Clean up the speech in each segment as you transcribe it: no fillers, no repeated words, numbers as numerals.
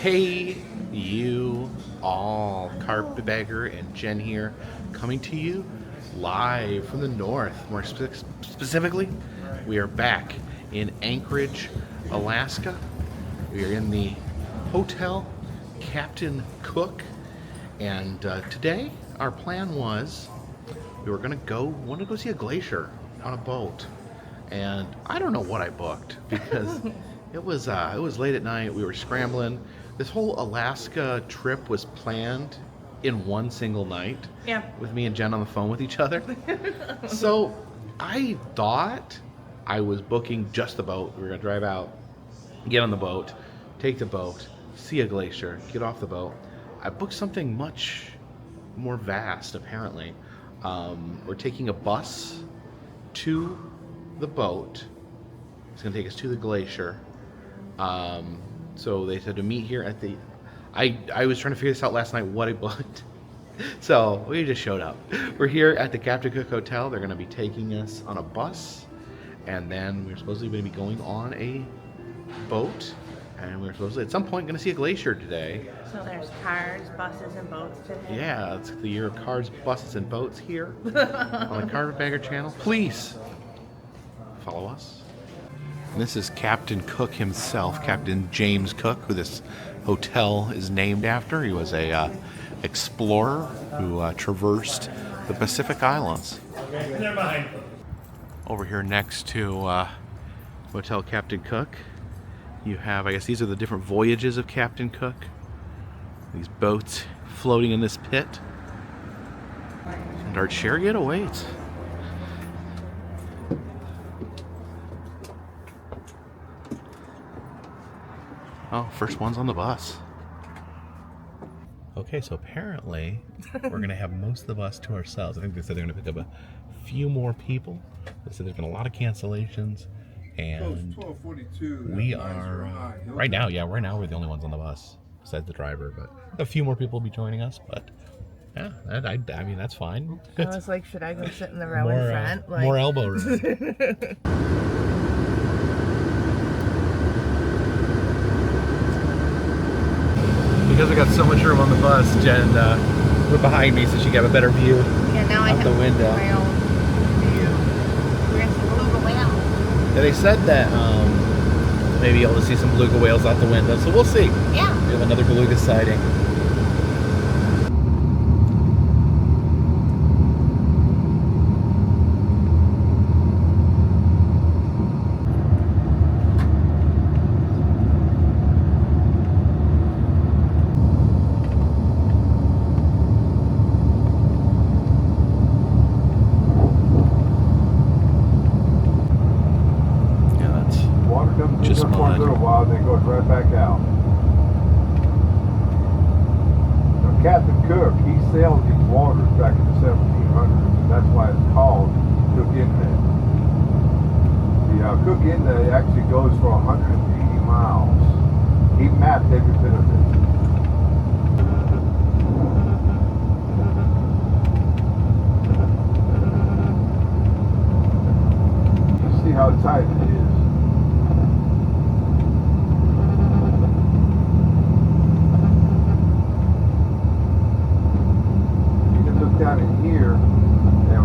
Hey, you all, Carpetbagger and Jen here, coming to you live from the north. More specifically, we are back in Anchorage, Alaska. We are in the Hotel Captain Cook, and today our plan was we were wanted to go see a glacier on a boat, and I don't know what I booked because it was late at night. We were scrambling. This whole Alaska trip was planned in one single night. Yeah. With me and Jen on the phone with each other. So I thought I was booking just the boat. We were gonna drive out, get on the boat, take the boat, see a glacier, get off the boat. I booked something much more vast, apparently. We're taking a bus to the boat. It's gonna take us to the glacier. So they said to meet here at the... I was trying to figure this out last night, what I booked. So we just showed up. We're here at the Captain Cook Hotel. They're gonna be taking us on a bus, and then we're supposedly gonna be going on a boat, and we're supposedly at some point gonna see a glacier today. So there's cars, buses, and boats today? Yeah, it's the year of cars, buses, and boats here on the Carpetbagger channel. Please follow us. And this is Captain Cook himself, Captain James Cook, who this hotel is named after. He was a explorer who traversed the Pacific Islands. Okay, never mind. Over here next to Hotel Captain Cook, you have, I guess these are the different voyages of Captain Cook. These boats floating in this pit. And our chariot awaits. Oh, first one's on the bus. Okay, so apparently we're going to have most of the bus to ourselves. I think they said they're going to pick up a few more people. They said there's been a lot of cancellations. And we are, right now we're the only ones on the bus, besides the driver. But a few more people will be joining us. But yeah, I mean, that's fine. I was like, should I go sit in the row in front? More elbow room. Because we got so much room on the bus, Jen put behind me so she could have a better view out the window. My own view. We're going to see beluga whale. Yeah, they said that maybe able to see some beluga whales out the window, so we'll see. Yeah. We have another beluga sighting. Just for a little while, then it goes right back out. Now, Captain Cook, he sailed these waters back in the 1700s, and that's why it's called Cook Inlet. The Cook Inlet actually goes for 180 miles. He mapped every bit of it. You see how tight it is. Down in here, and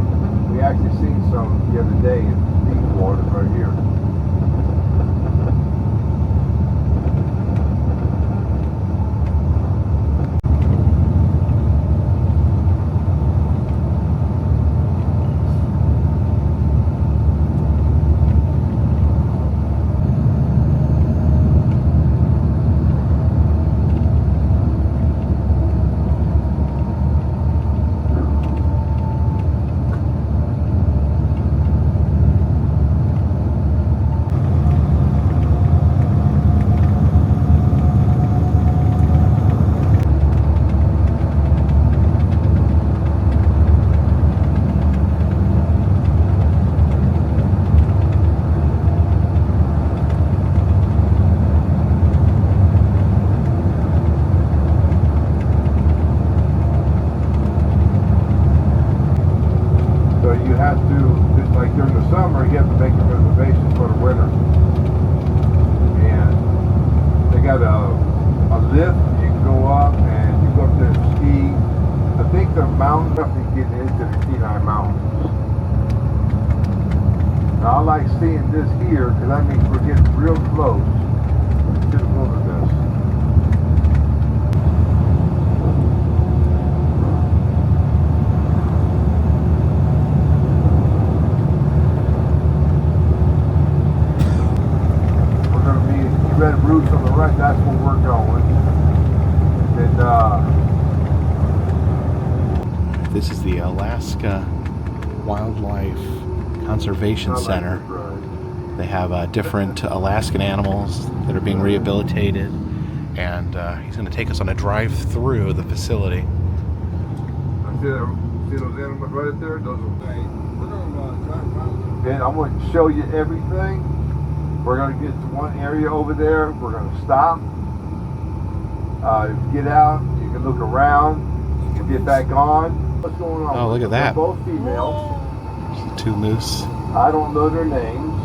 we actually seen some the other day in deep water right here. this here because that means we're getting real close to the wilderness. We're going to be red roofs on the right. That's where we're going. And This is the Alaska Wildlife Conservation Center. They have different Alaskan animals that are being rehabilitated, and he's going to take us on a drive through the facility. See those animals right there? Those are and I'm going to show you everything. We're going to get to one area over there. We're going to stop. Get out. You can look around. You can get back on. What's going on? Oh, look at that. They're both females. Two moose. I don't know their names.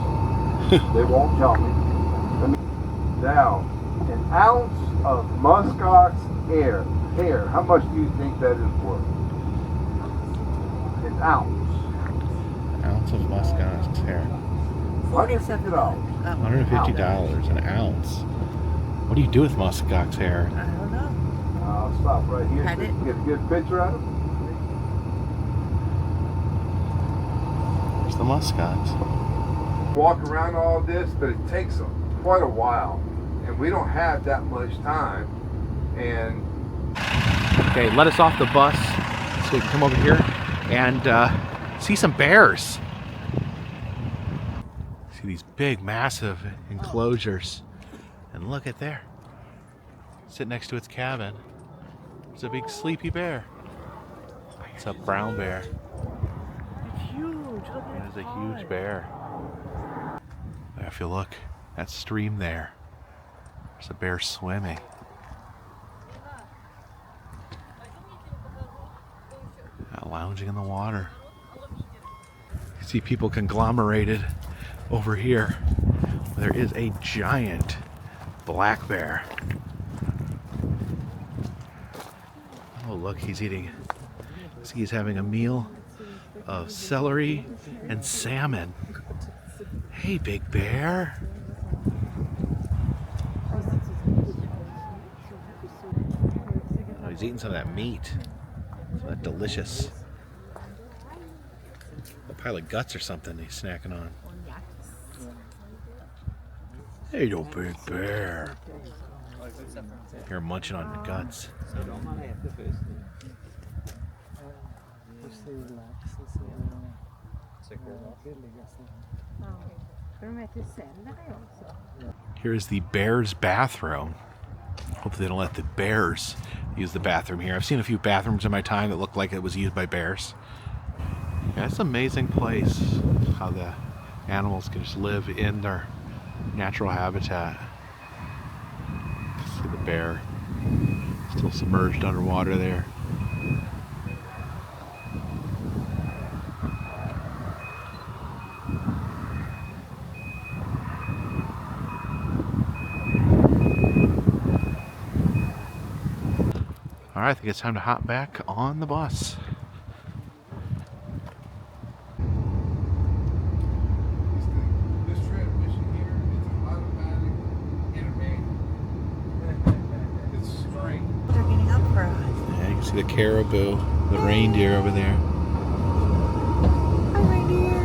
They won't tell me. Now, an ounce of muskox hair. How much do you think that is worth? An ounce. Ounce of muskox hair. $150. $150 an ounce. What do you do with muskox hair? I don't know. I'll stop right here. Cut it. Get a good picture of it. There's the muskox. Walk around all this, but it takes quite a while, and we don't have that much time. And Okay, let us off the bus so we can come over here and see some bears. See these big, massive enclosures. And look at there. Sitting next to its cabin. There's a big sleepy bear. It's a brown bear. It's huge. Look at it. There's a huge bear. If you look, that stream there. There's a bear swimming. Lounging in the water. You see people conglomerated over here. There is a giant black bear. Oh, look, he's eating. See, he's having a meal of celery and salmon. Hey, big bear. Oh, he's eating some of that meat. Some of that delicious. A pile of guts or something he's snacking on. Hey, you big bear. You're munching on guts. Here's the bear's bathroom. Hopefully they don't let the bears use the bathroom here. I've seen a few bathrooms in my time that looked like it was used by bears. Yeah, it's an amazing place how the animals can just live in their natural habitat. See the bear still submerged underwater there. All right, I think it's time to hop back on the bus. this transmission here is an automatic intermittent. It's straight. They're getting up for us. Yeah, you can see the caribou, the reindeer over there. Hi, reindeer.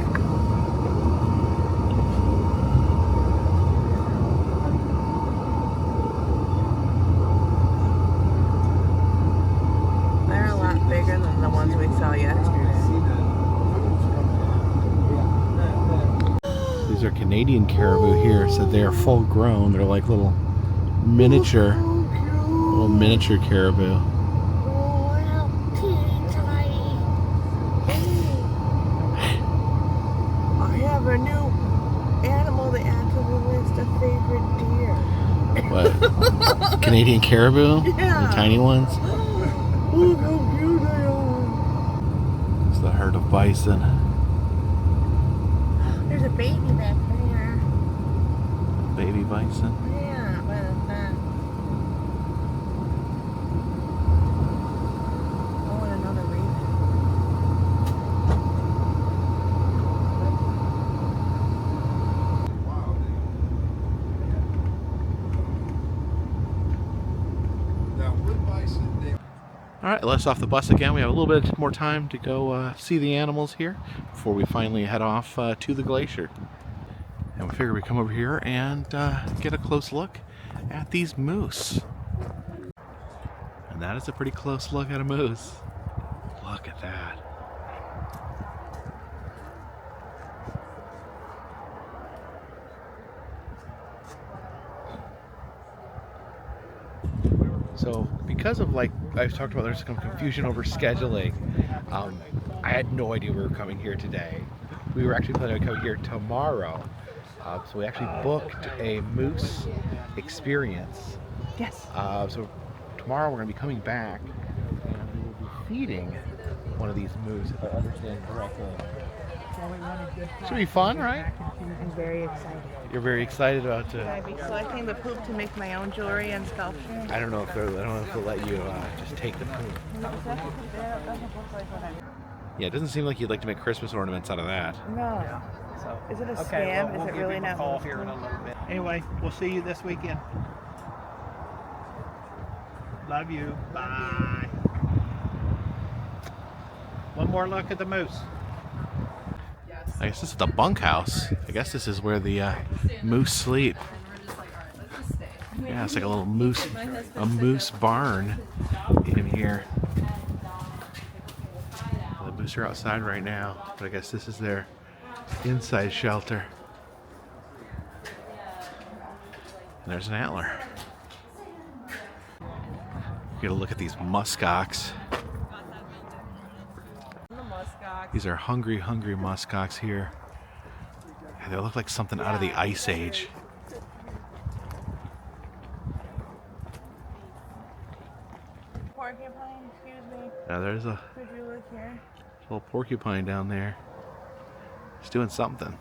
They're a lot bigger than the ones we saw yesterday. These are Canadian caribou here, so they are full grown. They're like little miniature caribou. I have a new animal to add to the list of favorite deer. What? Canadian caribou? Yeah. The tiny ones? Look how cute they are. It's the herd of bison. There's a baby back there. Baby bison. Yeah, what is that? Oh, and another raven. All right, let us off the bus again. We have a little bit more time to go see the animals here before we finally head off to the glacier. And we figure we come over here and get a close look at these moose. And that is a pretty close look at a moose. Look at that. So because of, like I've talked about, there's some confusion over scheduling. I had no idea we were coming here today. We were actually planning to come here tomorrow. So we actually booked a moose experience. Yes. So tomorrow we're going to be coming back and we will be feeding one of these moose, if I understand correctly. Should be fun, right? I'm very excited. You're very excited about Can I be collecting the poop to make my own jewelry and sculpture? I don't know if they'll let you just take the poop. Yeah, it doesn't seem like you'd like to make Christmas ornaments out of that. No. So, Is it a okay, scam? well, we'll Is it give really him a not? call here in a little bit. Anyway, we'll see you this weekend. Love you. Bye. One more look at the moose. I guess this is the bunkhouse. I guess this is where the moose sleep. Yeah, it's like a moose barn in here. The moose are outside right now, but I guess this is their inside shelter. And there's an antler. Get a look at these muskox. These are hungry muskox here. They look like something out of the Ice Age. Porcupine, excuse me. Yeah, there's a Could you look here? little porcupine down there. He's doing something.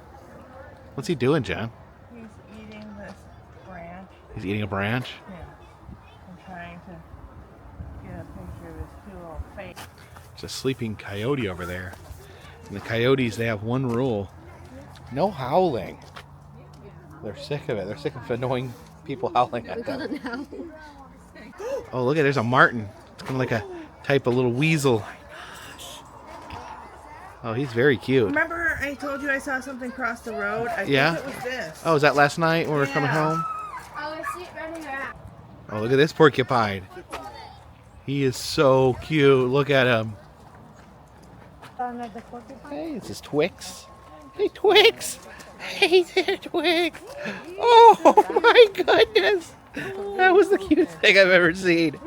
What's he doing, Jen? He's eating this branch. He's eating a branch? Yeah. I'm trying to get a picture of his cute little face. There's a sleeping coyote over there. And the coyotes, they have one rule. No howling. They're sick of it. They're sick of annoying people howling at them. Oh, look at, there's a marten. It's kind of like a type of little weasel. Oh, he's very cute. Remember I told you I saw something cross the road? I Yeah? think it was this. Oh, was that last night when we were coming Yeah. home? Oh, I see it running around. Oh, look at this porcupine. He is so cute. Look at him. Hey, this is Twix. Hey, Twix. Hey there, Twix. Oh, my goodness. That was the cutest thing I've ever seen.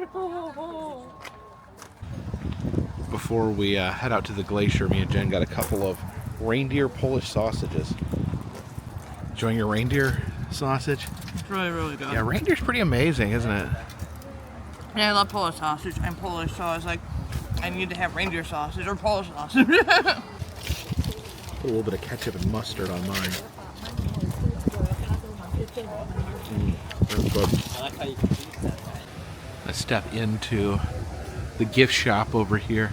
Before we head out to the glacier, me and Jen got a couple of reindeer Polish sausages. Enjoying your reindeer sausage? It's really, really good. Yeah, reindeer's pretty amazing, isn't it? Yeah, I love Polish sausage. I'm Polish, so I was like, I need to have reindeer sausage or Polish sausage. Put a little bit of ketchup and mustard on mine. That's good. Let's step into the gift shop over here.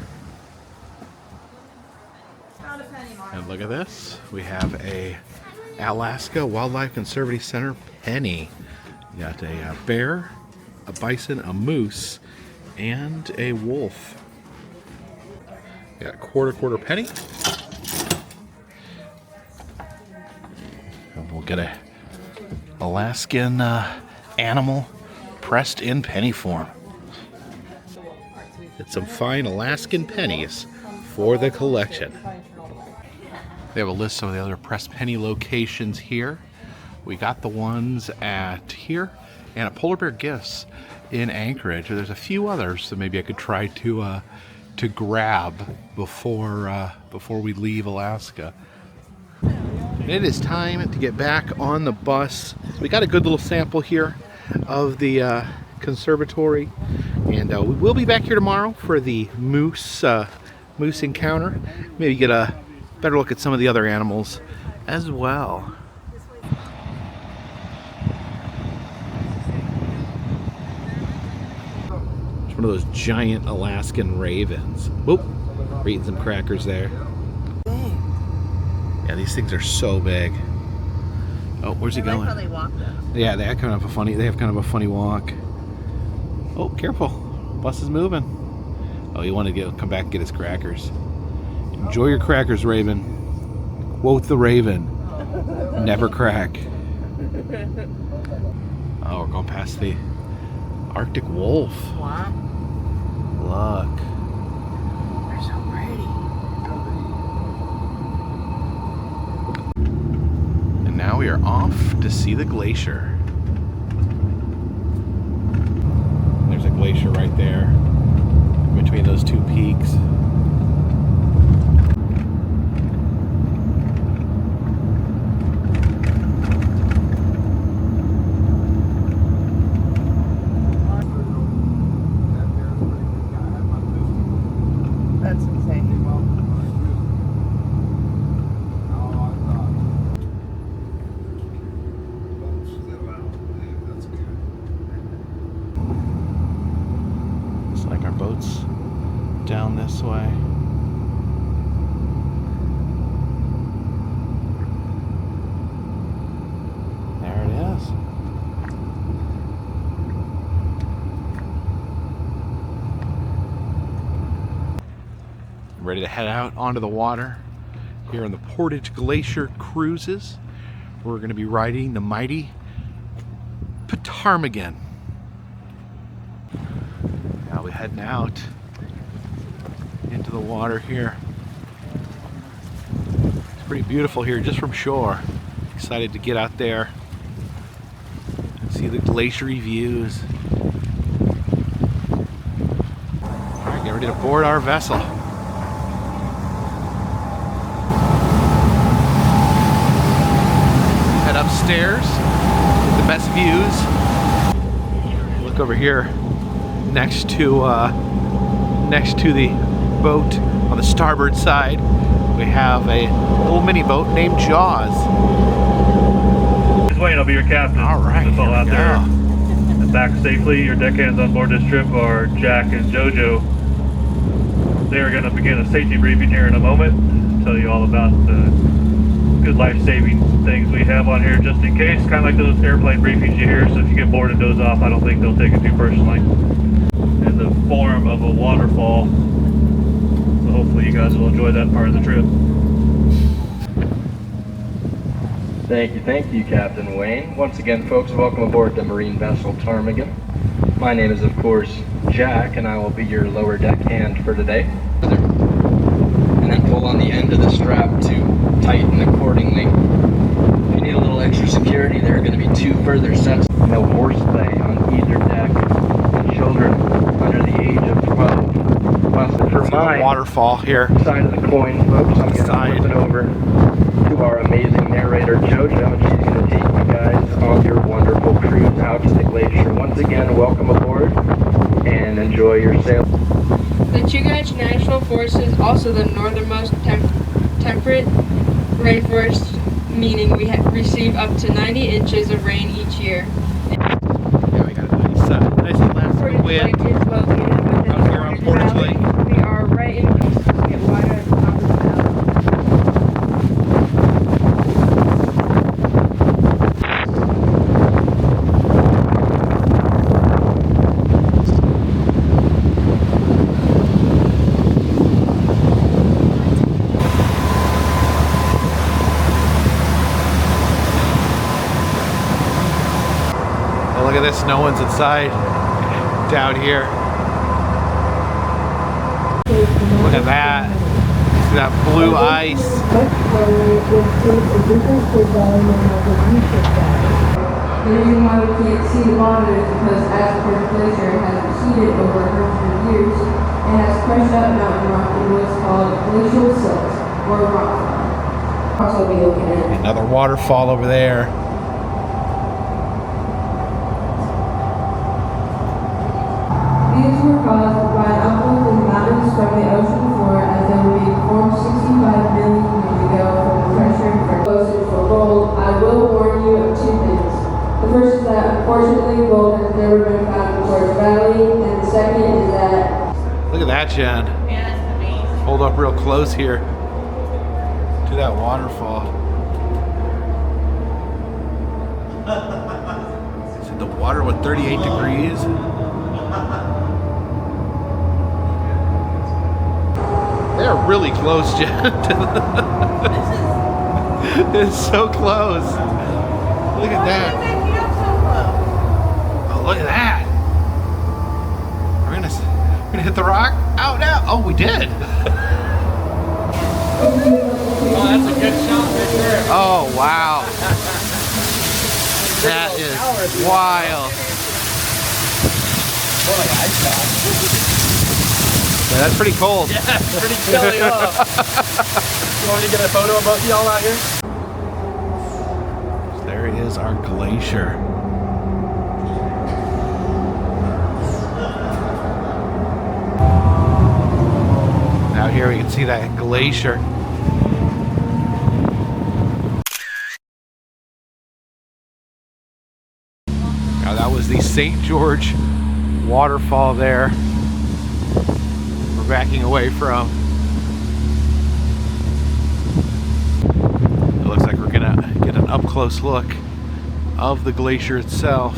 And look at this. We have a Alaska Wildlife Conservatory Center penny. You got a bear, a bison, a moose, and a wolf. You got a quarter penny. And we'll get a Alaskan animal pressed in penny form. Get some fine Alaskan pennies for the collection. They have a list of the other pressed penny locations here. We got the ones at here and at Polar Bear Gifts in Anchorage. There's a few others that maybe I could try to grab before we leave Alaska. And it is time to get back on the bus. We got a good little sample here of the Conservatory, and we will be back here tomorrow for the moose encounter. Maybe get a better look at some of the other animals as well. It's one of those giant Alaskan ravens. Whoop! We're eating some crackers there. Yeah, these things are so big. Oh, where's he going? I like how they walk though. Yeah, they have kind of a funny walk. Oh, careful. Bus is moving. Oh, you want to come back and get his crackers. Enjoy your crackers, Raven. Quote the Raven. Never crack. Oh, we're going past the Arctic wolf. Wow. Look. They're so pretty. And now we are off to see the glacier. There's a glacier right there between those two peaks. That's insane. Looks like our boat's down this way. There it is. Ready to head out onto the water here on the Portage Glacier cruises. We're going to be riding the mighty Ptarmigan. Now we're heading out into the water here. It's pretty beautiful here just from shore. Excited to get out there and see the glaciery views. All right, get ready to board our vessel. Head upstairs with the best views. Look over here next to the boat on the starboard side. We have a little mini boat named Jaws. This Wayne, I'll be your captain. All right, That's all here out we there. go. And back safely. Your deckhands on board this trip are Jack and JoJo. They are going to begin a safety briefing here in a moment. Tell you all about the good life-saving things we have on here just in case. Kind of like those airplane briefings you hear. So if you get bored and doze off, I don't think they'll take it too personally. In the form of a waterfall. So hopefully you guys will enjoy that part of the trip. Thank you, Captain Wayne. Once again, folks, welcome aboard the marine vessel Ptarmigan. My name is, of course, Jack, and I will be your lower deck hand for today. And then pull on the end of the strap to tighten accordingly. If you need a little extra security, there are going to be 2 further sets. No horseplay on either deck. And children under the age of 12 must for my Waterfall here. side of the coin, folks. I'm going to flip it over to our amazing narrator JoJo, and she's going to take you guys on your wonderful cruise out to the glacier. Once again, welcome aboard and enjoy your sail. The Chugach National Forest is also the northernmost temperate rainforest, meaning we receive up to 90 inches of rain each year. Yeah, we got a nice elastic wind Portage Lake is located within out here on Portage Valley. Lake. We are right in east to get water at the top of the valley. Oh, look at this, no one's inside down here. Look at that. See that blue ice. The reason why we can't see the bottom is because as Portage Glacier has receded over hundreds of years, it has crushed up mountain rock in what's called glacial silts, or rock fall. Also be looking at Another waterfall over there. These were caused by an uplift in the mountains from the ocean floor as they were being formed 65 million years ago from the pressure and explosives for gold. I will warn you of 2 things. The first is that unfortunately gold has never been found in Portage Valley, and the second is that Look at that, Jen. Yeah, that's amazing. Hold up real close here to that waterfall. Is it the water with 38 degrees? are really close, Jen. It's so close. Look at that. Oh, look at that. We're gonna hit the rock. Oh no! Oh, we did. Oh, that's a good shot right there. Oh wow. That is wild. Yeah, that's pretty cold. Yeah, it's pretty chilly up. You want me to get a photo of both of y'all out here? There is our glacier. Out here we can see that glacier. Now that was the St. George waterfall there. We're backing away from. It looks like we're gonna get an up close look of the glacier itself.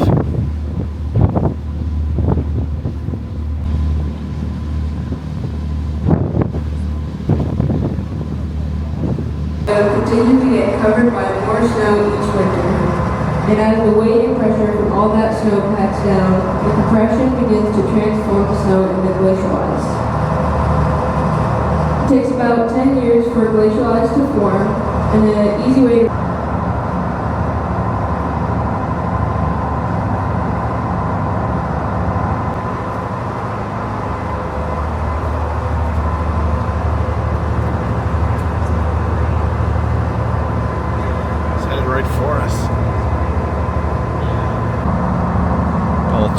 Continue to get covered by more snow each winter. And as the weight and pressure from all that snow packs down, the compression begins to transform the snow into glacial ice. It takes about 10 years for glacial ice to form, and the easy way to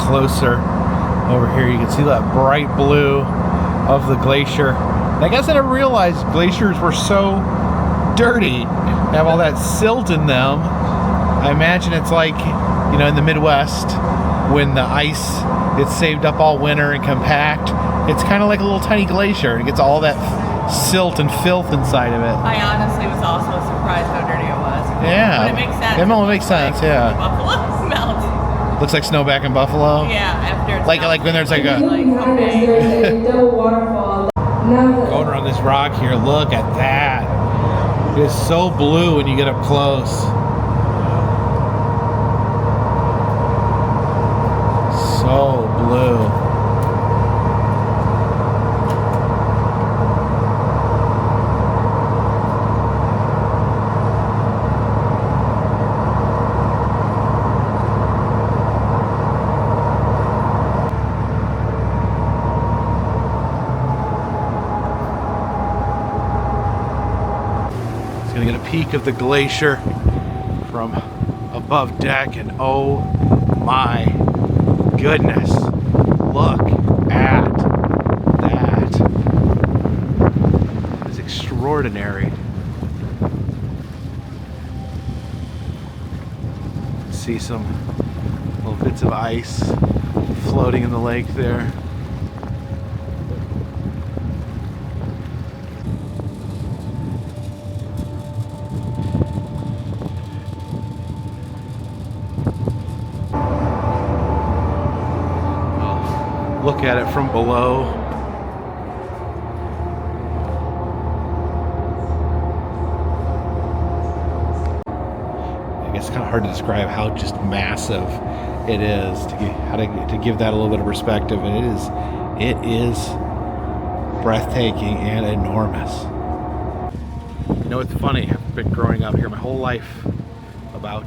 closer over here. You can see that bright blue of the glacier. And I guess I never realized glaciers were so dirty. They have all that silt in them. I imagine it's like, you know, in the Midwest when the ice gets saved up all winter and compact. It's kind of like a little tiny glacier. It gets all that silt and filth inside of it. I honestly was also surprised how dirty it was. Yeah. But it makes sense. It makes sense, yeah. The buffalo melt. Looks like snow back in Buffalo. Yeah, after it's like when there's like a there's a double waterfall. going around this rock here. Look at that. It is so blue when you get up close. So blue. Gonna get a peek of the glacier from above deck, and oh my goodness, look at that. It's extraordinary. See some little bits of ice floating in the lake there. Look at it from below. I guess it's kind of hard to describe how just massive it is to give that a little bit of perspective, and it is breathtaking and enormous. You know, it's funny. I've been growing up here my whole life about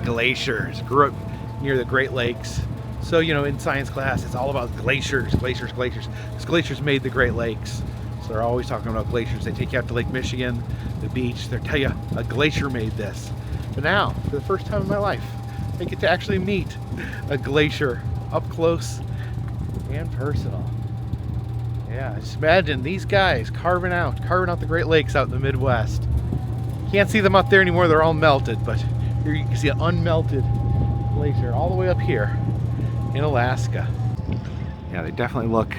glaciers. Grew up near the Great Lakes. So, you know, in science class, it's all about glaciers, glaciers, glaciers. Because glaciers made the Great Lakes. So they're always talking about glaciers. They take you out to Lake Michigan, the beach. They'll tell you a glacier made this. But now, for the first time in my life, I get to actually meet a glacier up close and personal. Yeah, just imagine these guys carving out the Great Lakes out in the Midwest. Can't see them out there anymore. They're all melted. But here you can see an unmelted glacier all the way up here in Alaska. Yeah, they definitely look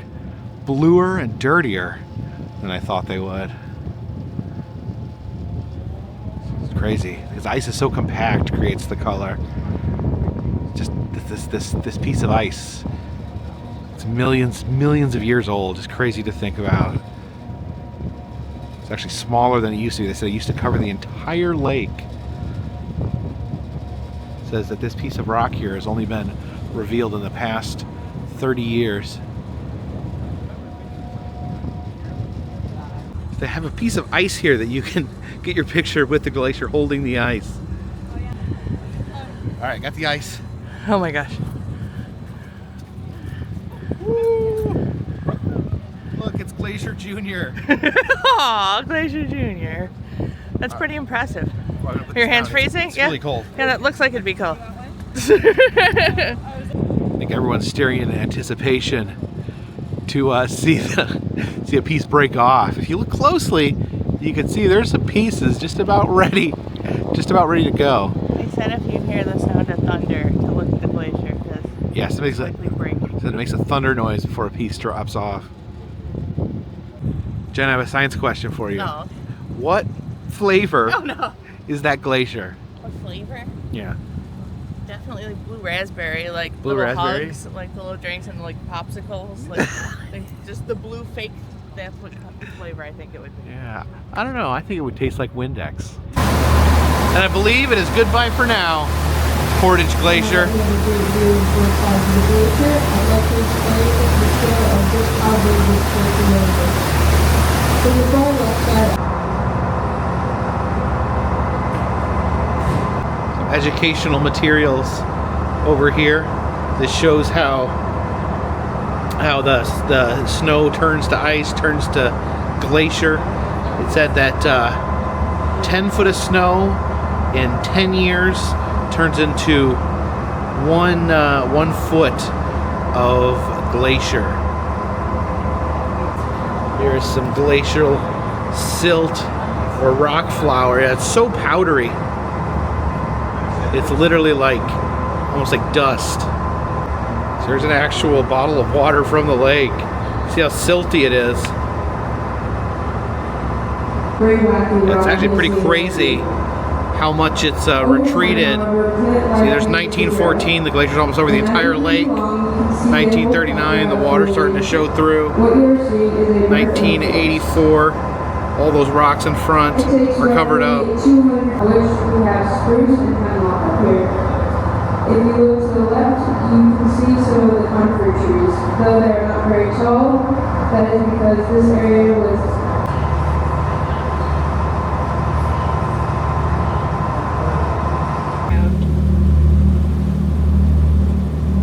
bluer and dirtier than I thought they would. It's crazy because ice is so compact, creates the color. Just this piece of ice, it's millions of years old. It's crazy to think about. It's actually smaller than it used to be. They said it used to cover the entire lake. It says that this piece of rock here has only been revealed in the past 30 years. They have a piece of ice here that you can get your picture with the glacier holding the ice. All right, got the ice. Oh my gosh. Woo. Look, it's Glacier Junior. Aw, Glacier Junior. That's pretty impressive. Your hands freezing? It's yeah. really cold. Yeah, that looks like it'd be cold. I think everyone's staring in anticipation to see a piece break off. If you look closely, you can see there's some pieces just about ready to go. They said if you hear the sound of thunder to look at the glacier because yes, it makes a thunder noise before a piece drops off. Jen, I have a science question for you. No. What flavor Oh no. is that glacier? What flavor? Yeah. Definitely like blue raspberry, like Blue little raspberry? hugs, like the little drinks and like popsicles, like just the blue fake. That's what flavor I think it would be. Yeah. I don't know. I think it would taste like Windex. And I believe it is goodbye for now. Portage Glacier. Some educational materials over here. This shows how the snow turns to ice, turns to glacier. It said that 10 foot of snow in 10 years turns into one foot of glacier. Here's some glacial silt or rock flour. Yeah, it's so powdery. It's literally like almost like dust. So there's an actual bottle of water from the lake. See how silty it is. It's actually pretty crazy how much it's retreated. See, there's 1914, the glacier's almost over the entire lake. 1939, the water's starting to show through. 1984, all those rocks in front are covered up. If you look to the left, you can see some of the conifer trees. Though they are not very tall, that is because this area was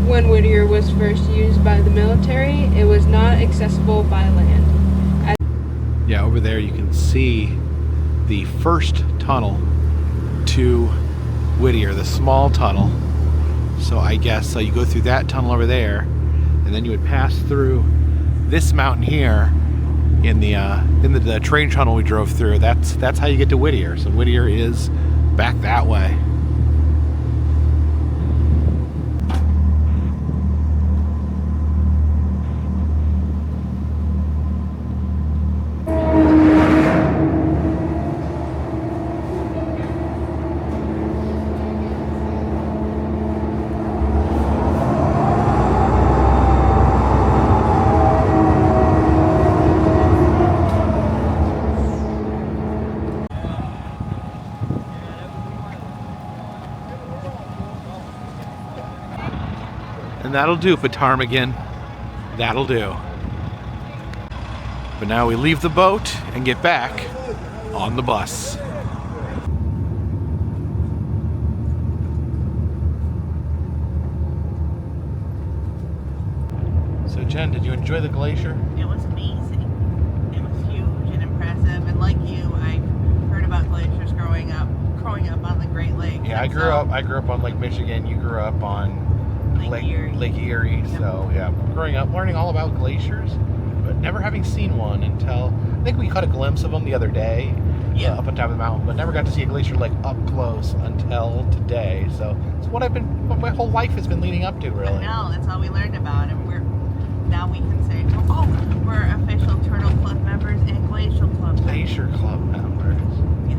When Whittier was first used by the military, it was not accessible by land. Yeah, over there you can see the first tunnel to Whittier, the small tunnel. So I guess you go through that tunnel over there, and then you would pass through this mountain here in the train tunnel we drove through. That's how you get to Whittier. So Whittier is back that way. And that'll do, Ptarmigan. That'll do. But now we leave the boat and get back on the bus. So Jen, did you enjoy the glacier? It was amazing. It was huge and impressive. And like you, I heard about glaciers growing up on the Great Lakes. Yeah, I grew up on Lake Michigan. You grew up on Lake Erie. Yep. So yeah, growing up, learning all about glaciers, but never having seen one until I think we caught a glimpse of them the other day, up on top of the mountain, but never got to see a glacier like up close until today. So it's what my whole life has been leading up to, really. No, that's all we learned about, and now we can say, oh, we're official Turtle Club members and Glacial Club members. Glacier Club members. Yes.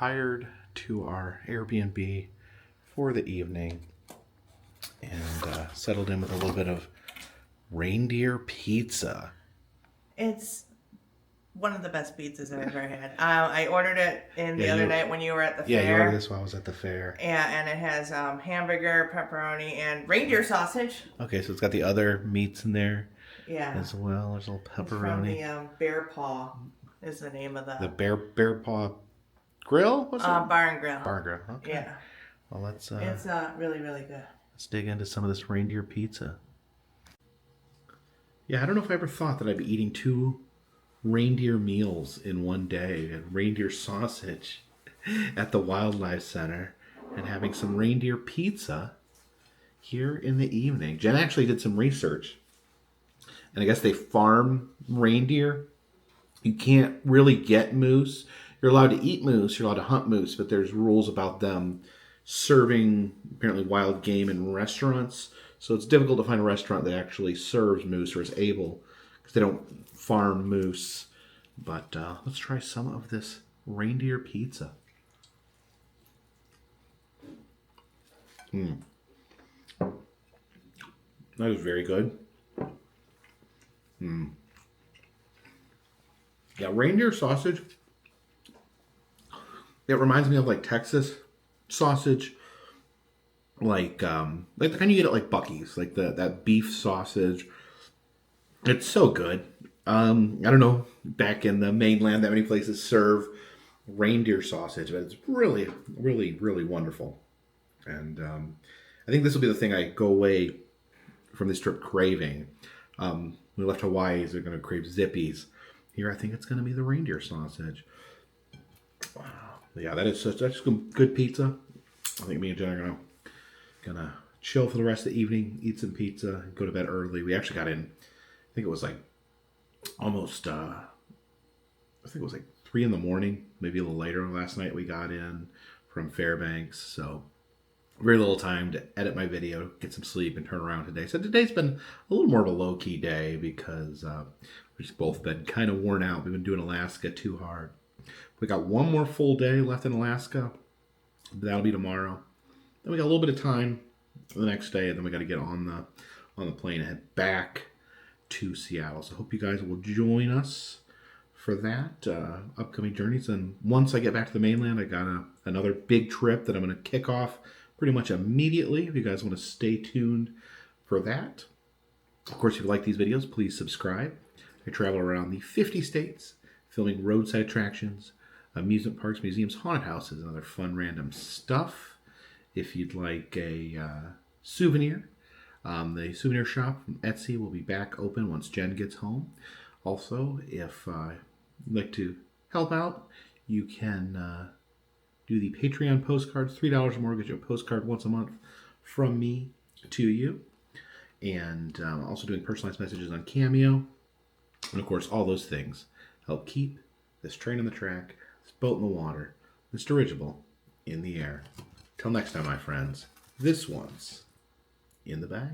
retired to our Airbnb for the evening and settled in with a little bit of reindeer pizza. It's one of the best pizzas I've ever had. I ordered it the other night when you were at the fair. Yeah, you ordered this while I was at the fair. Yeah, and it has hamburger, pepperoni, and reindeer sausage. Okay, so it's got the other meats in there. Yeah. As well. There's a little pepperoni. It's from the Bear Paw is the name of the Bear Paw Grill? What's it? Bar and Grill. Bar and Grill. Okay. Yeah. Well, let's it's really, really good. Let's dig into some of this reindeer pizza. Yeah, I don't know if I ever thought that I'd be eating 2 reindeer meals in one day. And reindeer sausage at the Wildlife Center and having some reindeer pizza here in the evening. Jen actually did some research. And I guess they farm reindeer. You can't really get moose. You're allowed to eat moose. You're allowed to hunt moose. But there's rules about them serving apparently wild game in restaurants. So it's difficult to find a restaurant that actually serves moose or is able, because they don't farm moose. But let's try some of this reindeer pizza. That is very good. Yeah, reindeer sausage. It reminds me of like Texas sausage, like the kind you get at like Buc-ee's, like that beef sausage. It's so good. I don't know back in the mainland that many places serve reindeer sausage, but it's really, really, really wonderful. And I think this will be the thing I go away from this trip craving. We left Hawaii, so they're going to crave Zippies. Here, I think it's going to be the reindeer sausage. Yeah, that's good pizza. I think me and Jen are gonna chill for the rest of the evening, eat some pizza, go to bed early. We actually got in, I think it was like almost, I think it was like 3 in the morning, maybe a little later last night. We got in from Fairbanks, so very little time to edit my video, get some sleep, and turn around today. So today's been a little more of a low-key day because we've just both been kind of worn out. We've been doing Alaska too hard. We got one more full day left in Alaska. That'll be tomorrow. Then we got a little bit of time the next day, and then we got to get on the plane and head back to Seattle. So I hope you guys will join us for that upcoming journeys. And once I get back to the mainland, I got another big trip that I'm going to kick off pretty much immediately. If you guys want to stay tuned for that. Of course, if you like these videos, please subscribe. I travel around the 50 states, filming roadside attractions, amusement parks, museums, haunted houses, and other fun random stuff. If you'd like a souvenir, the souvenir shop from Etsy will be back open once Jen gets home. Also, if you'd like to help out, you can do the Patreon postcards. $3 or more gets you a postcard once a month from me to you. And also doing personalized messages on Cameo. And of course, all those things help keep this train on the track, this boat in the water, this dirigible in the air. Till next time, my friends, this one's in the bag.